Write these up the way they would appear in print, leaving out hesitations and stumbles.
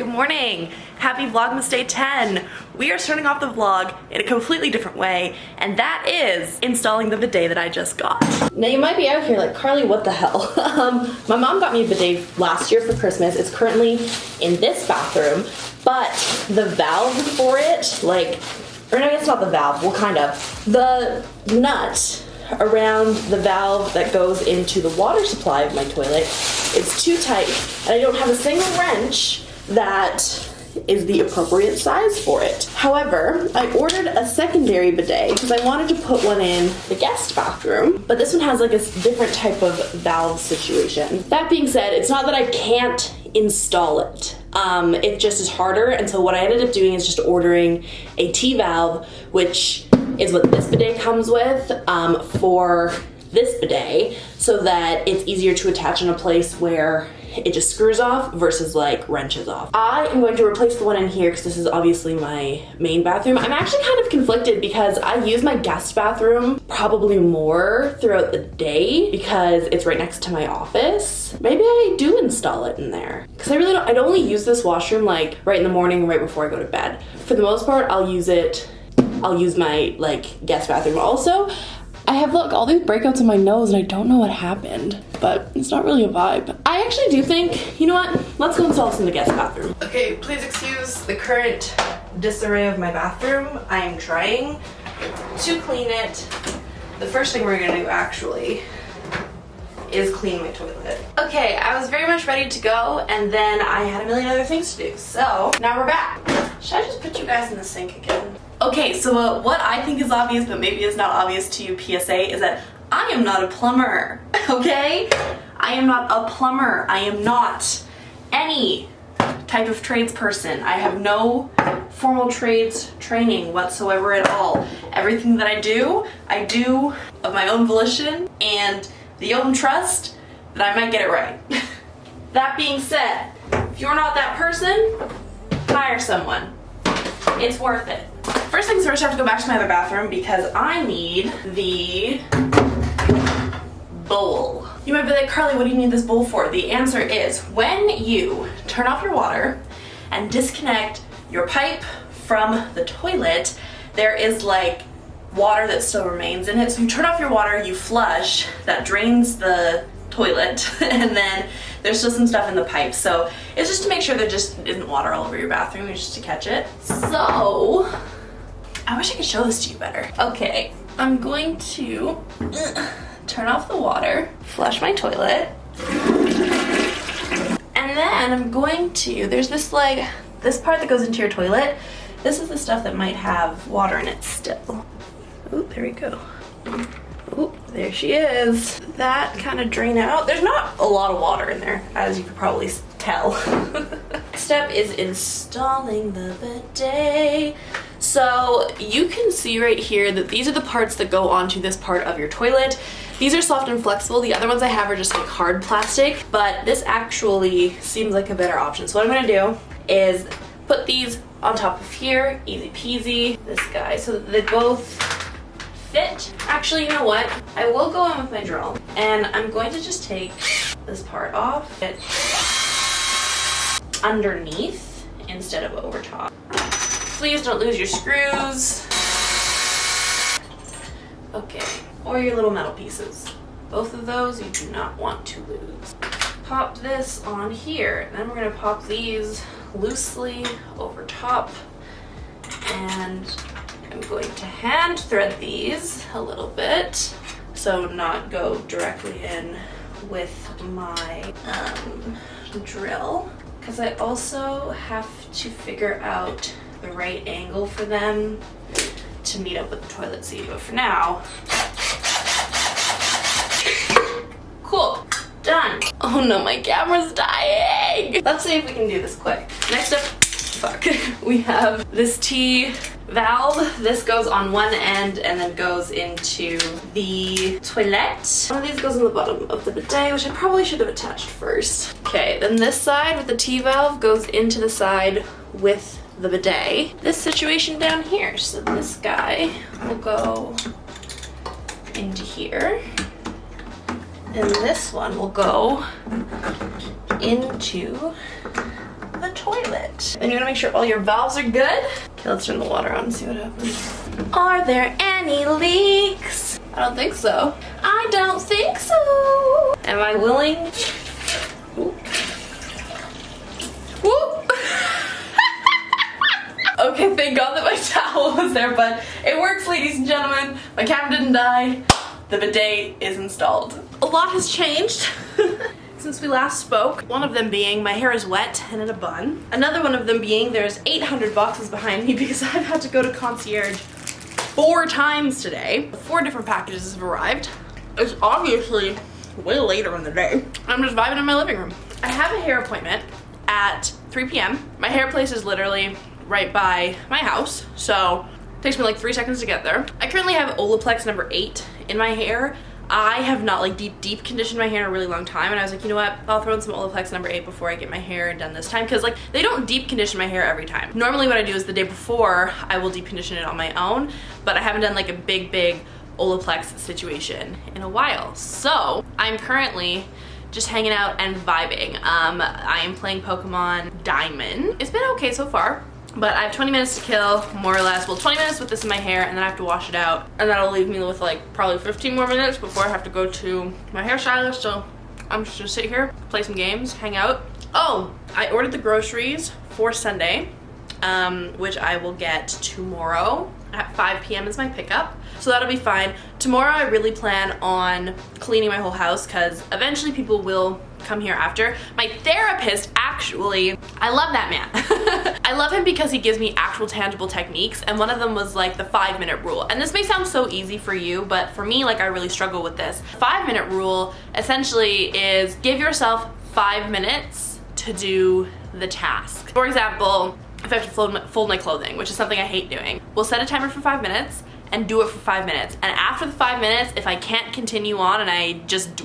Good morning! Happy Vlogmas Day 10! We are starting off the vlog in a completely different way, and that is installing the bidet that I just got. Now you might be out here like, Carly, what the hell? My mom got me a bidet last year for Christmas. It's currently in this bathroom, but the valve for it, or no, it's not the valve, well kind of. The nut around the valve that goes into the water supply of my toilet is too tight, and I don't have a single wrench that is the appropriate size for it. However, I ordered a secondary bidet because I wanted to put one in the guest bathroom, but this one has like a different type of valve situation. That being said, it's not that I can't install it. It just is harder, and so what I ended up doing is just ordering a T-valve, which is what this bidet comes with, for this bidet, so that it's easier to attach in a place where it just screws off versus like wrenches off. I am going to replace the one in here because this is obviously my main bathroom. I'm actually kind of conflicted because I use my guest bathroom probably more throughout the day because it's right next to my office. Maybe I do install it in there because I really don't. I'd only use this washroom like right in the morning, right before I go to bed. For the most part, I'll use my like guest bathroom. Also, I have look all these breakouts in my nose and I don't know what happened, but it's not really a vibe. I actually do think, you know what? Let's go install this in the guest bathroom. Okay, please excuse the current disarray of my bathroom. I am trying to clean it. The first thing we're gonna do actually is clean my toilet. Okay, I was very much ready to go, and then I had a million other things to do. So now we're back. Should I just put you guys in the sink again? Okay, so what I think is obvious, but maybe is not obvious to you, PSA, is that I am not a plumber, okay? I am not a plumber. I am not any type of tradesperson. I have no formal trades training whatsoever at all. Everything that I do of my own volition and the own trust that I might get it right. That being said, if you're not that person, hire someone. It's worth it. First things first, I have to go back to my other bathroom because I need the bowl. You might be like, Carly, what do you need this bowl for? The answer is when you turn off your water and disconnect your pipe from the toilet, there is like water that still remains in it. So you turn off your water, you flush, that drains the toilet, and then there's still some stuff in the pipe. So it's just to make sure there just isn't water all over your bathroom, it's just to catch it. So I wish I could show this to you better. Okay, I'm going to turn off the water, flush my toilet, and then I'm going to, there's this like, this part that goes into your toilet. This is the stuff that might have water in it still. Oh, there we go. Oh, there she is. That kind of drain out. There's not a lot of water in there, as you could probably tell. Next step is installing the bidet. So you can see right here that these are the parts that go onto this part of your toilet. These are soft and flexible. The other ones I have are just like hard plastic, but this actually seems like a better option. So what I'm gonna do is put these on top of here, easy peasy, this guy, so that they both fit. Actually, you know what? I will go in with my drill, and I'm going to just take this part off, it underneath instead of over top. Please don't lose your screws. Okay, or your little metal pieces. Both of those you do not want to lose. Pop this on here, and then we're gonna pop these loosely over top, and I'm going to hand thread these a little bit, so not go directly in with my drill, because I also have to figure out the right angle for them to meet up with the toilet seat. But for now, cool, done. Oh no, my camera's dying. Let's see if we can do this quick. Next up, we have this T-valve. This goes on one end and then goes into the toilet. One of these goes on the bottom of the bidet, which I probably should have attached first. Okay, then this side with the T-valve goes into the side with the bidet. This situation down here, so this guy will go into here, and this one will go into the toilet. it. And you wanna make sure all your valves are good. Okay, let's turn the water on and see what happens. Are there any leaks? I don't think so. I don't think so. Am I willing? Ooh. Ooh. Okay, thank God that my towel was there, but it works, ladies and gentlemen. My camera didn't die. The bidet is installed. A lot has changed since we last spoke. One of them being my hair is wet and in a bun. Another one of them being there's 800 boxes behind me because I've had to go to concierge 4 times today. 4 different packages have arrived. It's obviously way later in the day. I'm just vibing in my living room. I have a hair appointment at 3 p.m. My hair place is literally right by my house, so it takes me like 3 seconds to get there. I currently have Olaplex number 8 in my hair. I have not like deep conditioned my hair in a really long time, and I was like, you know what, I'll throw in some Olaplex number 8 before I get my hair done this time, because like they don't deep condition my hair every time. Normally what I do is the day before I will deep condition it on my own, but I haven't done like a big Olaplex situation in a while. So I'm currently just hanging out and vibing. I am playing Pokemon Diamond. It's been okay so far, but I have 20 minutes to kill, more or less. Well, 20 minutes with this in my hair, and then I have to wash it out. And that'll leave me with like probably 15 more minutes before I have to go to my hairstylist. So I'm just gonna sit here, play some games, hang out. Oh, I ordered the groceries for Sunday, which I will get tomorrow at 5 p.m. is my pickup. So that'll be fine. Tomorrow I really plan on cleaning my whole house because eventually people will come here after. My therapist actually, I love that man. I love him because he gives me actual tangible techniques, and one of them was like the 5-minute rule. And this may sound so easy for you, but for me, like I really struggle with this. 5-minute rule essentially is give yourself 5 minutes to do the task. For example, if I have to fold my clothing, which is something I hate doing, we'll set a timer for 5 minutes and do it for 5 minutes. And after the 5 minutes, if I can't continue on and I just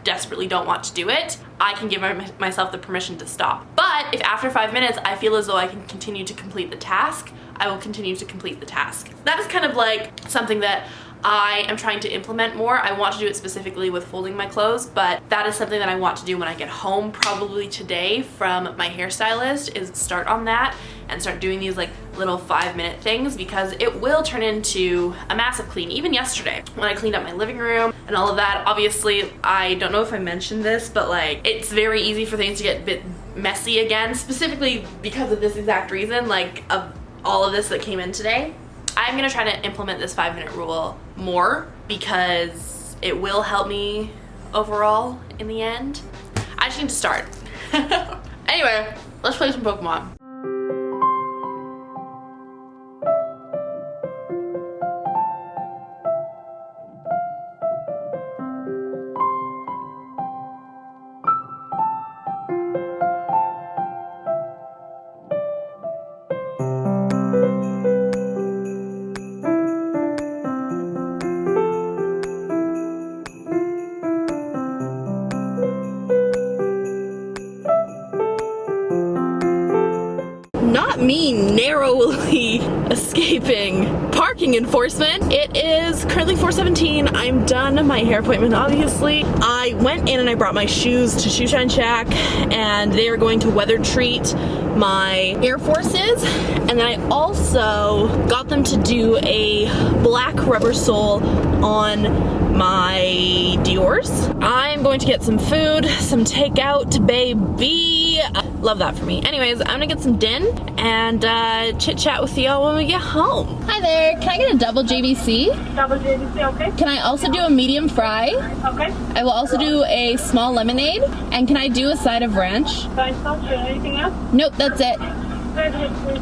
desperately don't want to do it, I can give myself the permission to stop. But if after 5 minutes I feel as though I can continue to complete the task, I will continue to complete the task. That is kind of like something that I am trying to implement more. I want to do it specifically with folding my clothes, but that is something that I want to do when I get home, probably today from my hairstylist, is start on that and start doing these like little 5-minute things, because it will turn into a massive clean. Even yesterday when I cleaned up my living room and all of that, obviously I don't know if I mentioned this, but like it's very easy for things to get a bit messy again, specifically because of this exact reason, like of all of this that came in today. I'm gonna try to implement this 5-minute rule more because it will help me overall in the end. I just need to start. Anyway, let's play some Pokemon. Not me narrowly escaping parking enforcement. It is currently 4:17. I'm done my hair appointment, obviously. I went in and I brought my shoes to Shoe Shine Shack, and they are going to weather treat my Air Forces, and then I also got them to do a black rubber sole on my Dior's. I'm going to get some food, some takeout, baby. Love that for me. Anyways, I'm gonna get some din and chit chat with y'all when we get home. Hi there, can I get a double JBC? Double JBC, okay. Can I also do a medium fry? Okay. I will also do a small lemonade. And can I do a side of ranch? Fine, sauce, anything else? Nope, that's it.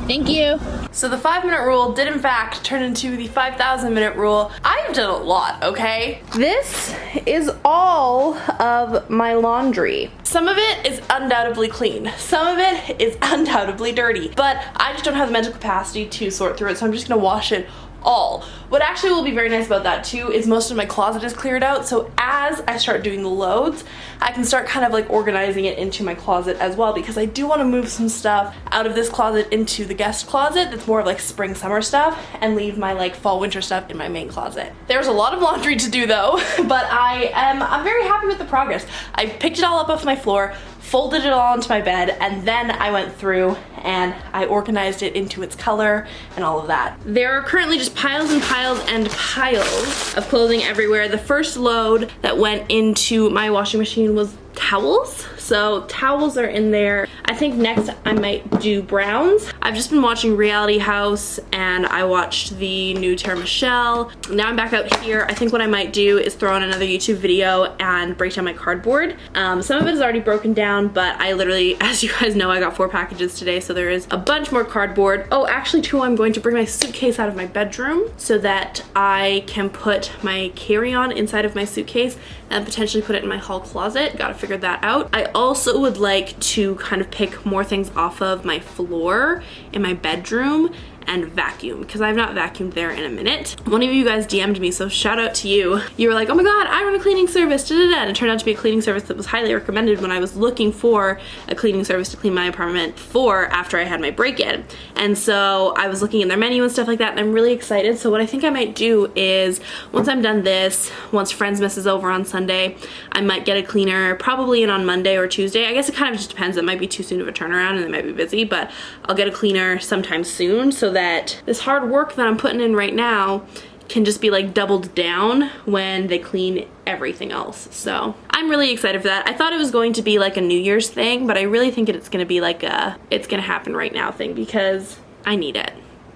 Thank you. So the 5-minute rule did in fact turn into the 5,000-minute rule. I've done a lot, okay? This is all of my laundry. Some of it is undoubtedly clean. Some of it is undoubtedly dirty, but I just don't have the mental capacity to sort through it, so I'm just gonna wash it all. What actually will be very nice about that too is most of my closet is cleared out, so as I start doing the loads, I can start kind of like organizing it into my closet as well, because I do want to move some stuff out of this closet into the guest closet that's more of like spring summer stuff, and leave my like fall winter stuff in my main closet. There's a lot of laundry to do though, but I'm very happy with the progress. I picked it all up off my floor, folded it all into my bed, and then I went through and I organized it into its color and all of that. There are currently just piles and piles and piles of clothing everywhere. The first load that went into my washing machine was towels. So towels are in there. I think next I might do browns. I've just been watching Reality House and I watched the new Tara Michelle. Now I'm back out here. I think what I might do is throw on another YouTube video and break down my cardboard. Some of it is already broken down, but I literally, as you guys know, I got 4 packages today, so there is a bunch more cardboard. Oh, actually too, I'm going to bring my suitcase out of my bedroom so that I can put my carry-on inside of my suitcase and potentially put it in my hall closet. Gotta figure that out. I also would like to kind of pick more things off of my floor in my bedroom and vacuum, because I've not vacuumed there in a minute. One of you guys DM'd me, so shout out to you. You were like, oh my god, I run a cleaning service, da da da. And it turned out to be a cleaning service that was highly recommended when I was looking for a cleaning service to clean my apartment for after I had my break-in. And so I was looking in their menu and stuff like that, and I'm really excited. So what I think I might do is, once I'm done this, once Friendsmas is over on Sunday, I might get a cleaner probably in on Monday or Tuesday. I guess it kind of just depends. It might be too soon of a turnaround and they might be busy, but I'll get a cleaner sometime soon so that this hard work that I'm putting in right now can just be like doubled down when they clean everything else. So I'm really excited for that. I thought it was going to be like a New Year's thing, but I really think it's gonna be like a it's gonna happen right now thing, because I need it.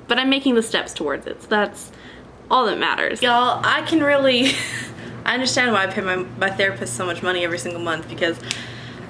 But I'm making the steps towards it, so that's all that matters. Y'all, I can really I understand why I pay my therapist so much money every single month, because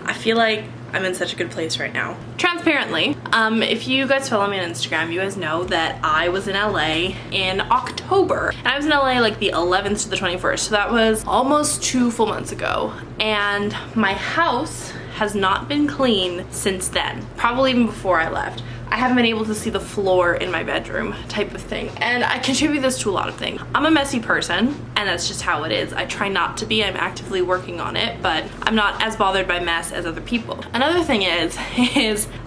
I feel like I'm in such a good place right now. Transparently, if you guys follow me on Instagram, you guys know that I was in LA in October. And I was in LA like the 11th to the 21st, so that was almost 2 full months ago. And my house has not been clean since then, probably even before I left. I haven't been able to see the floor in my bedroom type of thing. And I contribute this to a lot of things. I'm a messy person, and that's just how it is. I try not to be. I'm actively working on it, but I'm not as bothered by mess as other people. Another thing is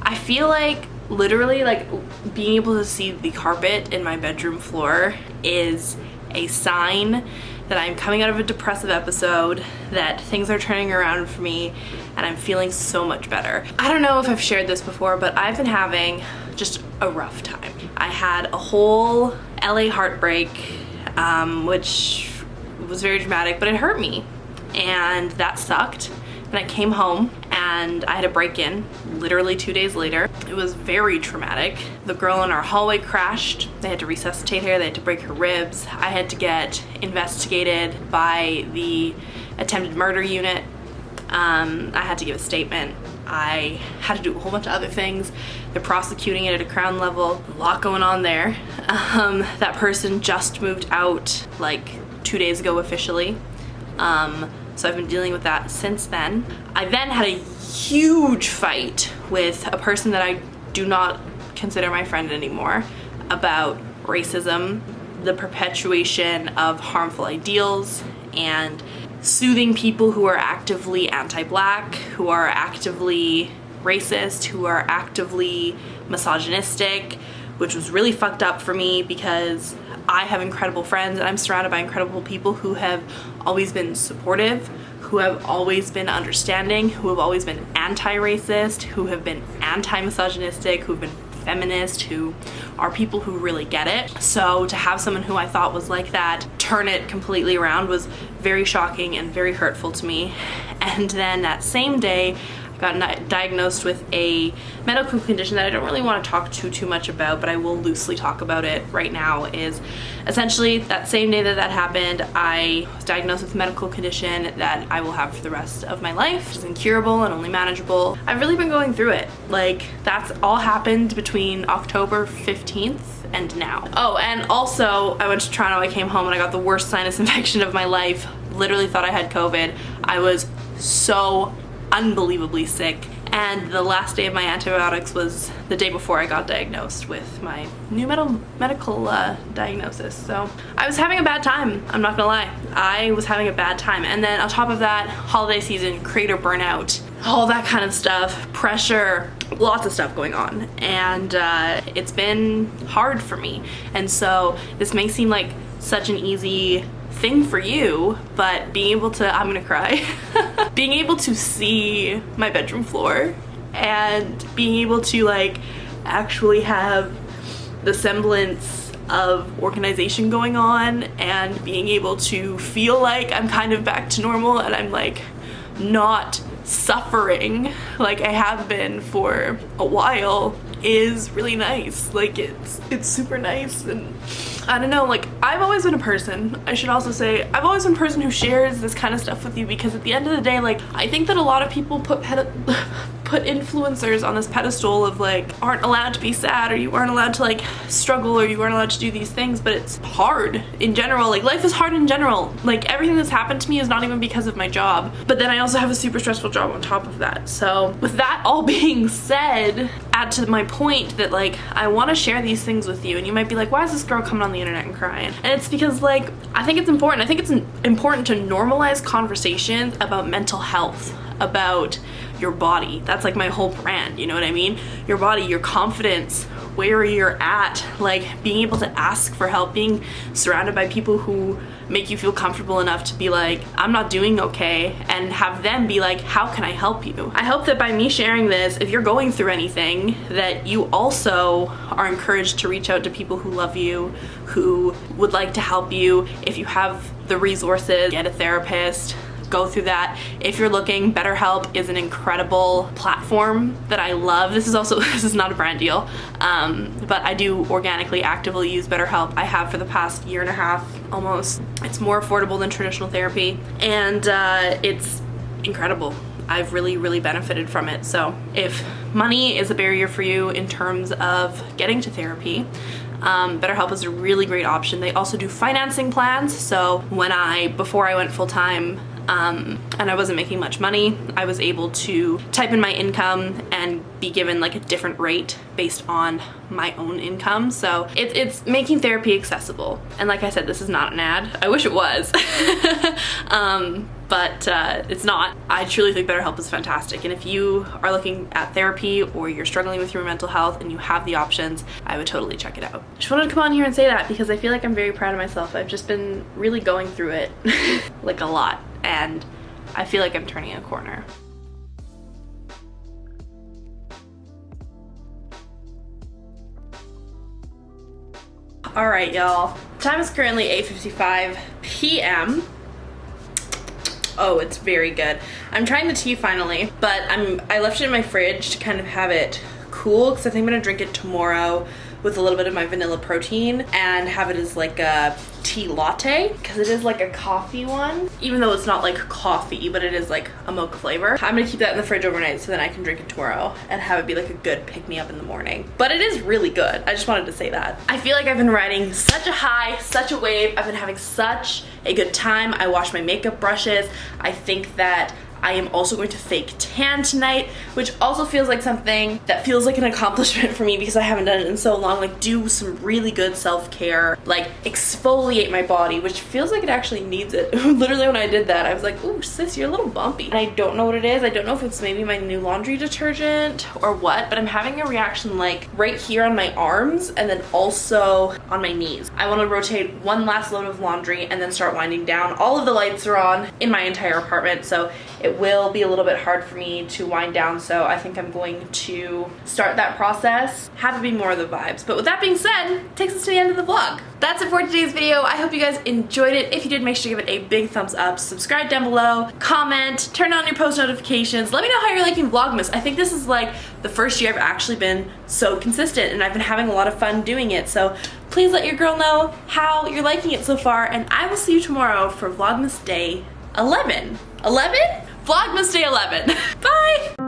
I feel like literally like being able to see the carpet in my bedroom floor is a sign that I'm coming out of a depressive episode, that things are turning around for me, and I'm feeling so much better. I don't know if I've shared this before, but I've been having just a rough time. I had a whole LA heartbreak, which was very dramatic, but it hurt me, and that sucked. And I came home and I had a break-in literally 2 days later. It was very traumatic. The girl in our hallway crashed. They had to resuscitate her. They had to break her ribs. I had to get investigated by the attempted murder unit. I had to give a statement. I had to do a whole bunch of other things. They're prosecuting it at a Crown level. A lot going on there. That person just moved out like 2 days ago officially. So I've been dealing with that since then. I then had a huge fight with a person that I do not consider my friend anymore about racism, the perpetuation of harmful ideals, and soothing people who are actively anti-black, who are actively racist, who are actively misogynistic, which was really fucked up for me because I have incredible friends and I'm surrounded by incredible people who have always been supportive, who have always been understanding, who have always been anti-racist, who have been anti-misogynistic, who have been feminist, who are people who really get it. So to have someone who I thought was like that turn it completely around was very shocking and very hurtful to me. And then that same day, got diagnosed with a medical condition that I don't really want to talk too much about, but I will loosely talk about it right now. Is essentially that same day that happened, I was diagnosed with a medical condition that I will have for the rest of my life, which is incurable and only manageable. I've really been going through it. Like, that's all happened between October 15th and now. Oh, and also I went to Toronto, I came home and I got the worst sinus infection of my life. Literally thought I had COVID. I was so unbelievably sick, and the last day of my antibiotics was the day before I got diagnosed with my new medical diagnosis. So I was having a bad time, I'm not gonna lie. I was having a bad time, and then on top of that, holiday season, creator burnout, all that kind of stuff, pressure, lots of stuff going on, and it's been hard for me. And so this may seem like such an easy thing for you, but being able to, I'm gonna cry. being able to see my bedroom floor and being able to like actually have the semblance of organization going on and being able to feel like I'm kind of back to normal and I'm like not suffering like I have been for a while is really nice. Like it's super nice. And I don't know, like I've always been a person, I should also say, I've always been a person who shares this kind of stuff with you because at the end of the day, like I think that a lot of people put influencers on this pedestal of like aren't allowed to be sad or you aren't allowed to like struggle or you aren't allowed to do these things, but it's hard in general. Like life is hard in general. Like everything that's happened to me is not even because of my job, but then I also have a super stressful job on top of that. So with that all being said, add to my point that like I want to share these things with you, and you might be like, why is this girl coming on the internet and crying? And it's because like I think it's important. I think it's important to normalize conversations about mental health, about your body. That's like my whole brand, you know what I mean? Your body, your confidence, where you're at, like being able to ask for help, being surrounded by people who make you feel comfortable enough to be like, I'm not doing okay, and have them be like, how can I help you? I hope that by me sharing this, if you're going through anything, that you also are encouraged to reach out to people who love you, who would like to help you. If you have the resources, get a therapist, go through that. If you're looking, BetterHelp is an incredible platform that I love. This is not a brand deal, but I do organically, actively use BetterHelp. I have for the past year and a half, almost. It's more affordable than traditional therapy, and it's incredible. I've really benefited from it. So if money is a barrier for you in terms of getting to therapy, BetterHelp is a really great option. They also do financing plans. So before I went full-time, and I wasn't making much money, I was able to type in my income and be given like a different rate based on my own income. So it's making therapy accessible. And like I said, this is not an ad. I wish it was. But it's not. I truly think BetterHelp is fantastic. And if you are looking at therapy or you're struggling with your mental health and you have the options, I would totally check it out. Just wanted to come on here and say that because I feel like I'm very proud of myself. I've just been really going through it like a lot, and I feel like I'm turning a corner. All right, y'all. Time is currently 8:55 p.m. Oh, it's very good. I'm trying the tea finally, but I left it in my fridge to kind of have it cool because I think I'm gonna drink it tomorrow with a little bit of my vanilla protein and have it as like a tea latte because it is like a coffee one, even though it's not like coffee, but it is like a mocha flavor. I'm gonna keep that in the fridge overnight so then I can drink it tomorrow and have it be like a good pick-me-up in the morning. But it is really good. I just wanted to say that. I feel like I've been riding such a high, such a wave. I've been having such a good time. I washed my makeup brushes. I think that I am also going to fake tan tonight, which also feels like something that feels like an accomplishment for me because I haven't done it in so long. Like do some really good self-care, like exfoliate my body, which feels like it actually needs it. Literally when I did that, I was like, ooh sis, you're a little bumpy. And I don't know what it is. I don't know if it's maybe my new laundry detergent or what, but I'm having a reaction like right here on my arms and then also on my knees. I want to rotate one last load of laundry and then start winding down. All of the lights are on in my entire apartment, so it will be a little bit hard for me to wind down, so I think I'm going to start that process, have it be more of the vibes. But with that being said, it takes us to the end of the vlog. That's it for today's video. I hope you guys enjoyed it. If you did, make sure to give it a big thumbs up, subscribe down below, comment, turn on your post notifications. Let me know how you're liking Vlogmas. I think this is like the first year I've actually been so consistent and I've been having a lot of fun doing it. So please let your girl know how you're liking it so far, and I will see you tomorrow for Vlogmas Day 11. 11? Vlogmas Day 11. Bye!